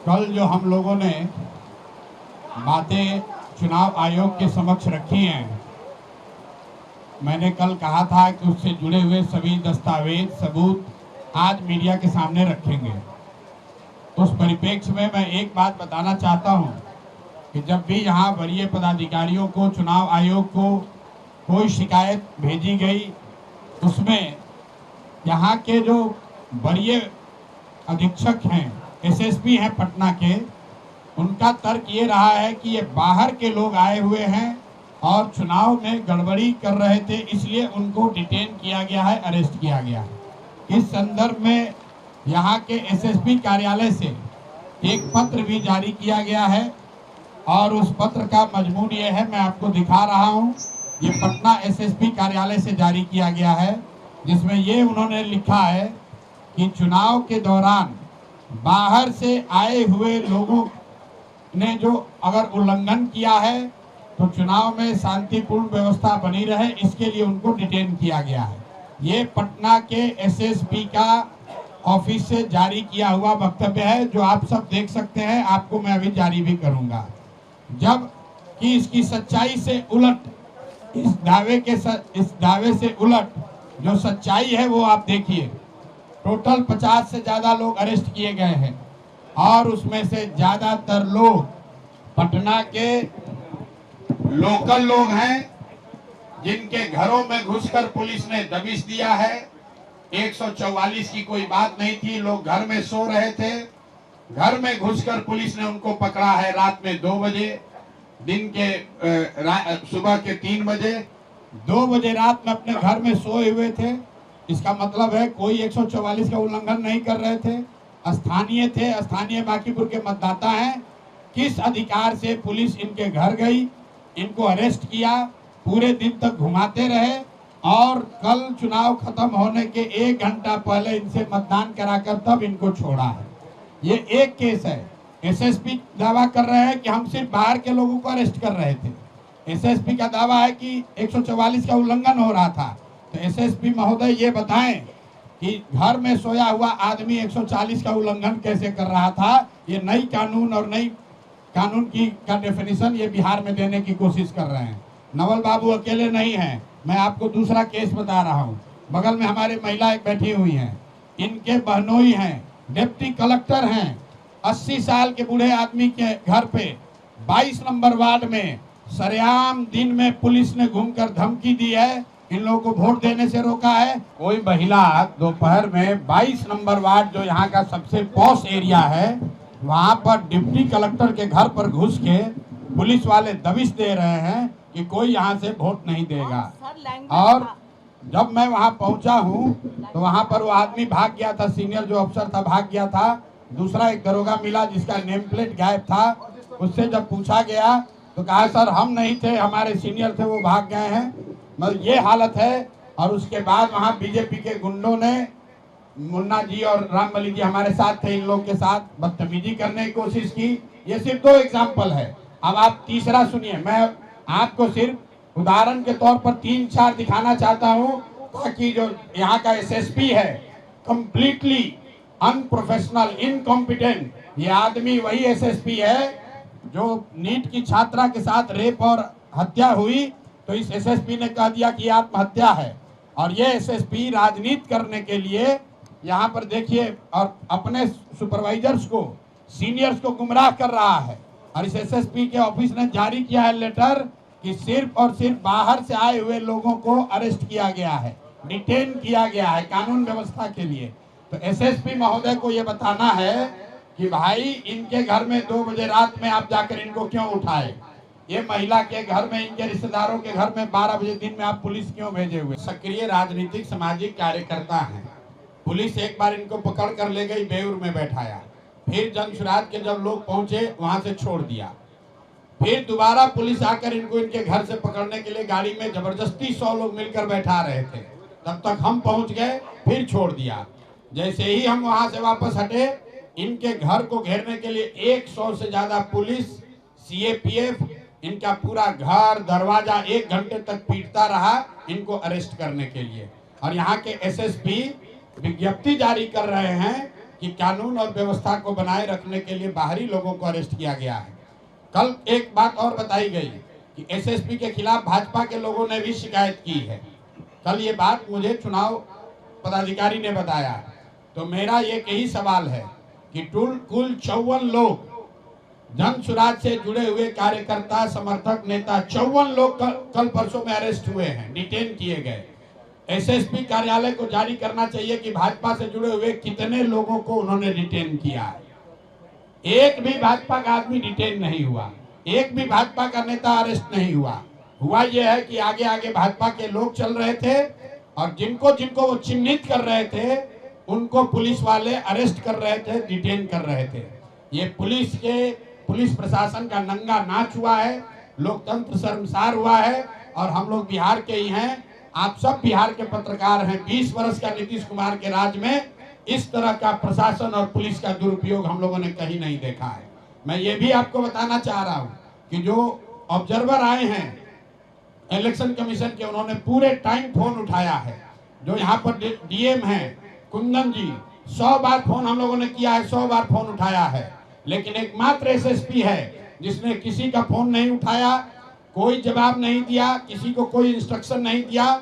कल जो हम लोगों ने बातें चुनाव आयोग के समक्ष रखी हैं, मैंने कल कहा था कि उससे जुड़े हुए सभी दस्तावेज सबूत आज मीडिया के सामने रखेंगे। उस परिप्रेक्ष्य में मैं एक बात बताना चाहता हूं कि जब भी यहाँ वरीय पदाधिकारियों को चुनाव आयोग को कोई शिकायत भेजी गई, उसमें यहाँ के जो वरीय अधीक्षक हैं, एसएसपी हैं पटना के, उनका तर्क ये रहा है कि ये बाहर के लोग आए हुए हैं और चुनाव में गड़बड़ी कर रहे थे, इसलिए उनको डिटेन किया गया है, अरेस्ट किया गया है। इस संदर्भ में यहाँ के एसएसपी कार्यालय से एक पत्र भी जारी किया गया है और उस पत्र का मजमून ये है, मैं आपको दिखा रहा हूँ। ये पटना एसएसपी कार्यालय से जारी किया गया है, जिसमें ये उन्होंने लिखा है कि चुनाव के दौरान बाहर से आए हुए लोगों ने जो अगर उल्लंघन किया है तो चुनाव में शांतिपूर्ण व्यवस्था बनी रहे, इसके लिए उनको डिटेन किया गया है। ये पटना के एसएसपी का ऑफिस से जारी किया हुआ वक्तव्य है, जो आप सब देख सकते हैं। आपको मैं अभी जारी भी करूंगा। जब कि इसकी सच्चाई से उलट, इस दावे से उलट जो सच्चाई है वो आप देखिए। टोटल 50 से ज्यादा लोग अरेस्ट किए गए हैं और उसमें से ज्यादातर लोग पटना के लोकल लोग हैं, जिनके घरों में घुसकर पुलिस ने दबिश दिया है। 144 की कोई बात नहीं थी, लोग घर में सो रहे थे, घर में घुसकर पुलिस ने उनको पकड़ा है रात में 2 बजे, दिन के सुबह के 3 बजे, 2 बजे रात में अपने घर में सोए हुए थे। इसका मतलब है कोई 144 का उल्लंघन नहीं कर रहे थे, स्थानीय थे, स्थानीय बांकीपुर के मतदाता हैं। किस अधिकार से पुलिस इनके घर गई, इनको अरेस्ट किया, पूरे दिन तक घुमाते रहे और कल चुनाव खत्म होने के 1 घंटा पहले इनसे मतदान कराकर तब इनको छोड़ा है। ये एक केस है। एसएसपी दावा कर रहे हैं कि हम सिर्फ बाहर के लोगों को अरेस्ट कर रहे थे। एसएसपी का दावा है कि 144 का उल्लंघन हो रहा था। तो एसएसपी महोदय ये बताएं कि घर में सोया हुआ आदमी 140 का उल्लंघन कैसे कर रहा था। ये नई कानून और नई कानून का डेफिनेशन ये बिहार में देने की कोशिश कर रहे हैं। नवल बाबू अकेले नहीं हैं, मैं आपको दूसरा केस बता रहा हूँ। बगल में हमारी महिला एक बैठी हुई हैं, इनके बहनोई हैं, डिप्टी कलेक्टर हैं। 80 साल के बूढ़े आदमी के घर पे 22 नंबर वार्ड में सरेआम दिन में पुलिस ने घूमकर धमकी दी है, इन लोगों को वोट देने से रोका है। कोई महिला दोपहर में 22 नंबर वार्ड, जो यहाँ का सबसे पॉश एरिया है, वहां पर डिप्टी कलेक्टर के घर पर घुस के पुलिस वाले दबिश दे रहे हैं कि कोई यहाँ से वोट नहीं देगा। और जब मैं वहां पहुंचा हूं तो वहां पर वो आदमी भाग गया था, सीनियर जो अफसर था भाग गया था। दूसरा एक दरोगा मिला जिसका नेम प्लेट गायब था। उससे जब पूछा गया तो कहा सर हम नहीं थे, हमारे सीनियर थे, वो भाग गए हैं। मतलब ये हालत है। और उसके बाद वहां बीजेपी के गुंडों ने, मुन्ना जी और रामबली जी हमारे साथ थे, इन लोग के साथ बदतमीजी करने की कोशिश की। ये सिर्फ 2 एग्जाम्पल है। अब आप तीसरा सुनिए। मैं आपको सिर्फ उदाहरण के तौर पर 3-4 दिखाना चाहता हूं, ताकि जो यहाँ का एसएसपी है कंप्लीटली अनप्रोफेशनल, इनकॉम्पिटेंट, ये आदमी वही एसएसपी है जो नीट की छात्रा के साथ रेप और हत्या हुई तो इस एसएसपी ने कह दिया कि आत्महत्या है। और ये एसएसपी राजनीति करने के लिए यहाँ पर देखिए, और अपने सुपरवाइजर्स को, सीनियर्स को गुमराह कर रहा है। और इस एसएसपी के ऑफिस ने जारी किया है लेटर कि सिर्फ और सिर्फ बाहर से आए हुए लोगों को अरेस्ट किया गया है, डिटेन किया गया है कानून व्यवस्था के लिए। तो एसएसपी महोदय को ये बताना है कि भाई इनके घर में 2 बजे रात में आप जाकर इनको क्यों उठाए। ये महिला के घर में, इनके रिश्तेदारों के घर में 12 बजे दिन में आप पुलिस क्यों भेजे हुए। सक्रिय राजनीतिक सामाजिक कार्यकर्ता हैं। पुलिस एक बार इनको पकड़ कर ले गई, बेऊर में बैठाया, फिर जनसुराज के जब लोग पहुंचे वहां से छोड़ दिया, फिर दोबारा पुलिस आकर इनको इनके घर से पकड़ने के लिए गाड़ी में जबरदस्ती 100 लोग मिलकर बैठा रहे थे। तब तक हम पहुंच गए, फिर छोड़ दिया। जैसे ही हम वहां से वापस हटे, इनके घर को घेरने के लिए 100 से ज्यादा पुलिस, सीएपीएफ इनका पूरा घर दरवाजा 1 घंटे तक पीटता रहा इनको अरेस्ट करने के लिए। और यहाँ के एसएसपी विज्ञप्ति जारी कर रहे हैं कि कानून और व्यवस्था को बनाए रखने के लिए बाहरी लोगों को अरेस्ट किया गया है। कल एक बात और बताई गई कि एसएसपी के खिलाफ भाजपा के लोगों ने भी शिकायत की है। कल ये बात मुझे चुनाव पदाधिकारी ने बताया। तो मेरा एक यही सवाल है कि कुल 54 लोग जन सुराज से जुड़े हुए कार्यकर्ता, समर्थक, नेता 54 लोग कल परसों में अरेस्ट हुए हैं, डिटेन किए गए। एसएसपी कार्यालय को जारी करना चाहिए कि भाजपा से जुड़े हुए कितने लोगों को उन्होंने डिटेन किया है। एक भी भाजपा का आदमी डिटेन नहीं हुआ, एक भी भाजपा का नेता अरेस्ट नहीं हुआ। हुआ यह है कि आगे आगे भाजपा के लोग चल रहे थे और जिनको जिनको वो चिन्हित कर रहे थे उनको पुलिस वाले अरेस्ट कर रहे थे, डिटेन कर रहे थे। ये पुलिस प्रशासन का नंगा नाच हुआ है, लोकतंत्र शर्मसार हुआ है। और हम लोग बिहार के ही हैं, आप सब बिहार के पत्रकार हैं। 20 वर्ष का नीतीश कुमार के राज में इस तरह का प्रशासन और पुलिस का दुरुपयोग हम लोगों ने कहीं नहीं देखा है। मैं ये भी आपको बताना चाह रहा हूं कि जो ऑब्जर्वर आए हैं इलेक्शन कमीशन के, उन्होंने पूरे टाइम फोन उठाया है। जो यहाँ पर डीएम हैं कुंदन जी, 100 बार फोन हम लोगों ने किया है, 100 बार फोन उठाया है। लेकिन एकमात्र एसएसपी है जिसने किसी का फोन नहीं उठाया, कोई जवाब नहीं दिया, किसी को कोई इंस्ट्रक्शन नहीं दिया।